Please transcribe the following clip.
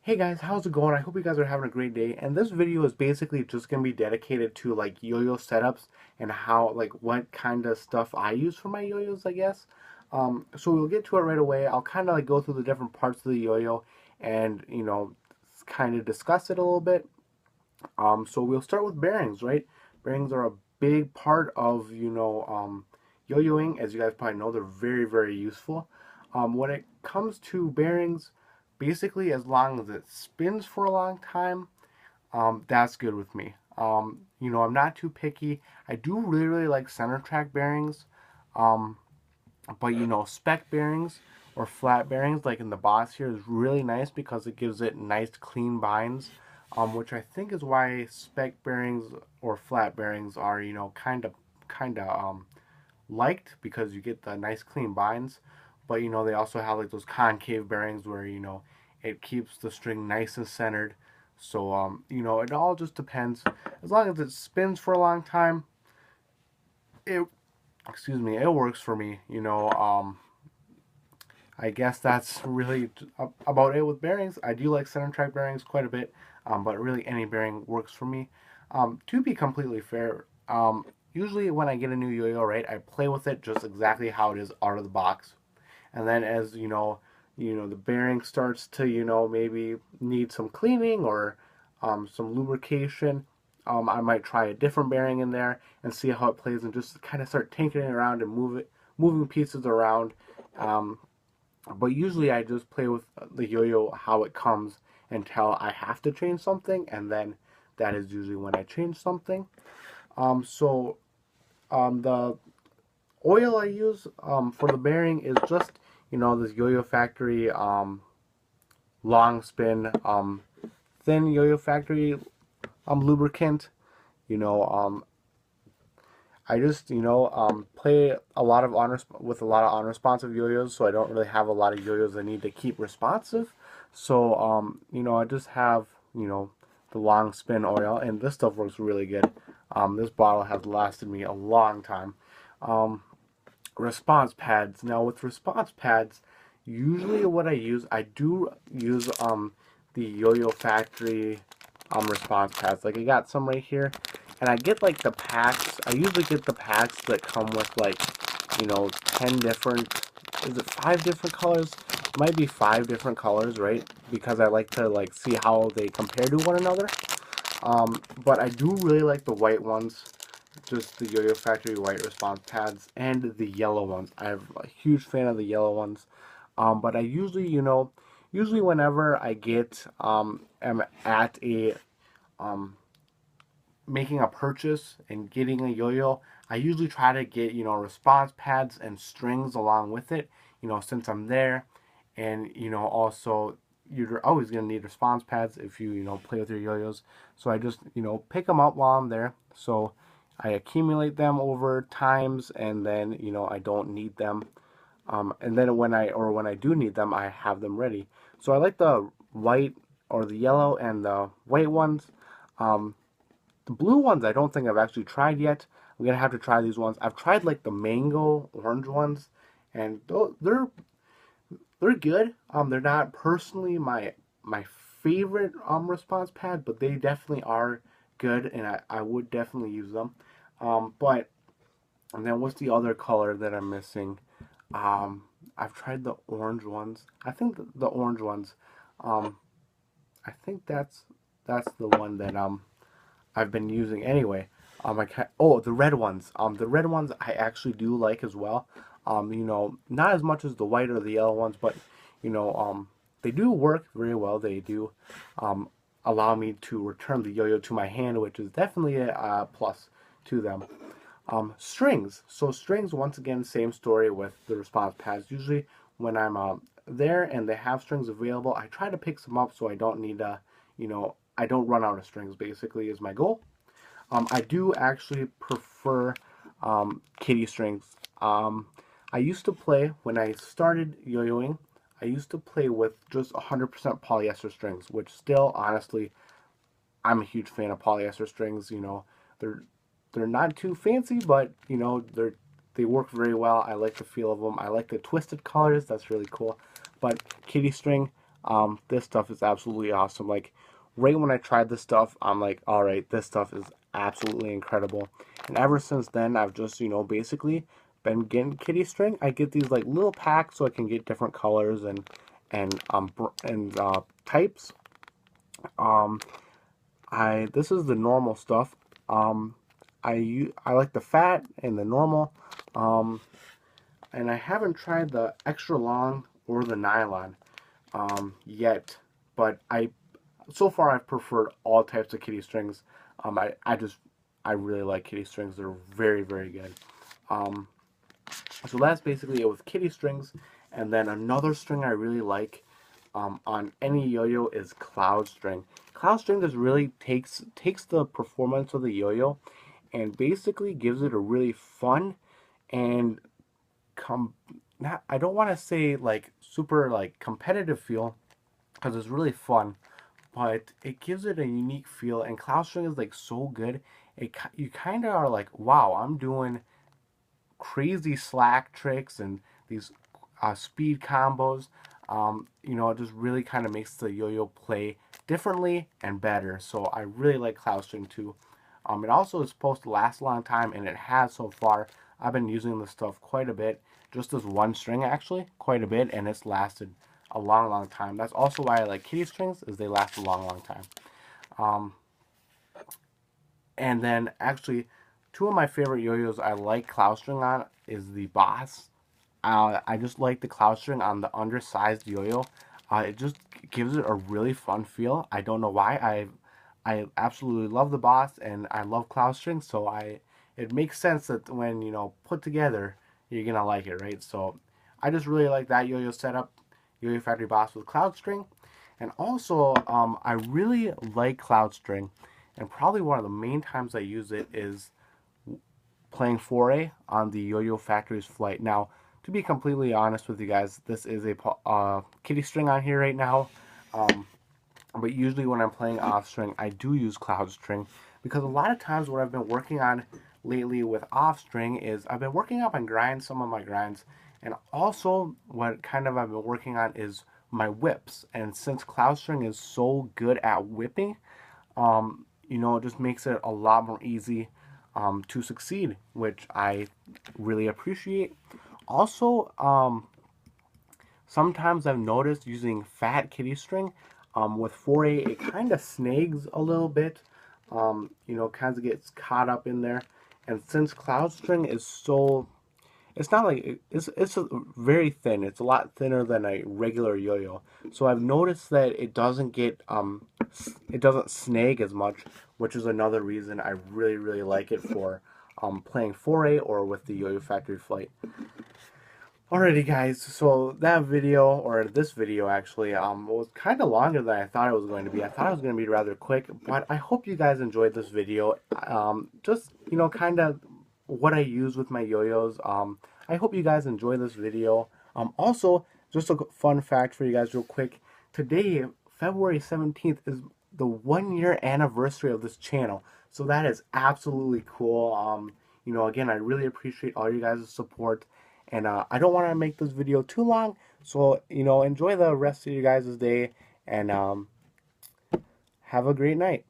Hey guys, how's it going? I hope you guys are having a great day. And this video is basically just going to be dedicated to like yo-yo setups and how like what kind of stuff I use for my yo-yos, I guess. So we'll get to it right away. I'll kind of like go through the different parts of the yo-yo and kind of discuss it a little bit. So we'll start with bearings, right? Bearings are a big part of yo-yoing. As you guys probably know, they're very useful. When it comes to bearings, basically as long as it spins for a long time, that's good with me. I'm not too picky. I do really like center track bearings, um, but spec bearings or flat bearings like in the Boss here is really nice because it gives it nice clean binds, which I think is why spec bearings or flat bearings are kind of liked, because you get the nice clean binds. But they also have like those concave bearings where it keeps the string nice and centered. So it all just depends. As long as it spins for a long time, it it works for me. I guess that's really about it with bearings. I do like center track bearings quite a bit, but really any bearing works for me. To be completely fair, usually when I get a new yo-yo, right, I play with it just exactly how it is out of the box, and then as the bearing starts to maybe need some cleaning or some lubrication. I might try a different bearing in there and see how it plays, and just kind of start tinkering around and moving pieces around. Um, but usually I just play with the yo-yo how it comes until I have to change something, and then that is usually when I change something. The oil I use for the bearing is just this Yoyofactory long spin thin Yoyofactory lubricant. You know, I just play a lot of with a lot of unresponsive yo-yos, so I don't really have a lot of yo-yos I need to keep responsive. So I just have the long spin oil, and this stuff works really good. This bottle has lasted me a long time. Um, Response pads. Now with response pads, usually what I do use the Yoyofactory response pads. Like I got some right here, and I get like the packs. I usually get the packs that come with like 10 different, is it 5 different colors? It might be 5 different colors, right? Because I like to like see how they compare to one another. But I do really like the white ones, just the Yoyofactory white response pads, and the yellow ones. I'm a huge fan of the yellow ones. But I usually, usually whenever I am at a making a purchase and getting a yo-yo, I usually try to get response pads and strings along with it. Since I'm there, and also you're always gonna need response pads if you play with your yo-yos. So I just pick them up while I'm there. So I accumulate them over times, and then I don't need them. And then when I do need them, I have them ready. So I like the white or the yellow and the white ones. Um, the blue ones I don't think I've actually tried yet. I'm gonna have to try these ones. I've tried like the mango orange ones, and they're good. They're not personally my favorite response pad, but they definitely are good, and I would definitely use them. But and then what's the other color that I'm missing? I've tried the orange ones. I think the orange ones. Um, I think that's the one that I've been using anyway. The red ones. The red ones I actually do like as well. Not as much as the white or the yellow ones, but you know, um, they do work very well. They do um, allow me to return the yo-yo to my hand, which is definitely a plus to them. Strings. So strings, once again, same story with the response pads. Usually when I'm there and they have strings available, I try to pick some up so I don't need I don't run out of strings, basically, is my goal. I do actually prefer kitty strings. I used to play, when I started yo-yoing, I used to play with just 100% polyester strings, which still, honestly, I'm a huge fan of polyester strings. They're they're not too fancy, but they work very well. I like the feel of them. I like the twisted colors. That's really cool. But kitty string, This stuff is absolutely awesome. Like right when I tried this stuff, I'm like, all right, this stuff is absolutely incredible. And ever since then, I've just, basically been getting kitty string. I get these like little packs so I can get different colors and types. Um, this is the normal stuff. Um, I like the fat and the normal. Um, and I haven't tried the extra long or the nylon yet, but so far I've preferred all types of kitty strings. I really like kitty strings. They're very, very good. Um, so that's basically it with kitty strings. And then another string I really like on any yo-yo is cloud string. Cloud string just really takes the performance of the yo-yo and basically gives it a really fun and not, I don't want to say like super like competitive feel because it's really fun, but it gives it a unique feel. And cloud string is like so good. You kind of are like, wow, I'm doing crazy slack tricks and these speed combos. It just really kind of makes the yo-yo play differently and better. So I really like cloud string too. It also is supposed to last a long time, and it has so far. I've been using this stuff quite a bit, just as one string actually, quite a bit, and it's lasted a long, long time. That's also why I like kitty strings, is they last a long, long time. Um, and then actually, two of my favorite yo-yos I like cloud string on is the Boss. I just like the cloud string on the undersized yo-yo. It just gives it a really fun feel. I don't know why. I absolutely love the Boss and I love cloud string, so it makes sense that when put together, you're gonna like it, right? So I just really like that yo-yo setup, Yoyofactory Boss with cloud string, and also I really like cloud string, and probably one of the main times I use it is playing foray on the Yoyofactory's flight. Now, to be completely honest with you guys, this is a kitty string on here right now. Um, but usually when I'm playing off string, I do use cloud string because a lot of times what I've been working on lately with off string is I've been working up on grinds, some of my grinds, and also what kind of I've been working on is my whips. And since cloud string is so good at whipping, it just makes it a lot more easy to succeed, which I really appreciate. Also, sometimes I've noticed using fat kitty string with 4A, it kind of snags a little bit, kind of gets caught up in there. And since cloud string is so, it's not like it's very thin. It's a lot thinner than a regular yo-yo. So I've noticed that it doesn't snag as much, which is another reason I really really like it for playing 4A or with the Yoyofactory flight. Alrighty guys, so that video, or this video actually, was kind of longer than I thought it was going to be. I thought it was going to be rather quick, but I hope you guys enjoyed this video. Just, kind of what I use with my yo-yos. I hope you guys enjoy this video. Also, just a fun fact for you guys real quick. Today, February 17th, is the 1 year anniversary of this channel. So that is absolutely cool. Again, I really appreciate all you guys' support. And I don't want to make this video too long, so enjoy the rest of you guys' day, and have a great night.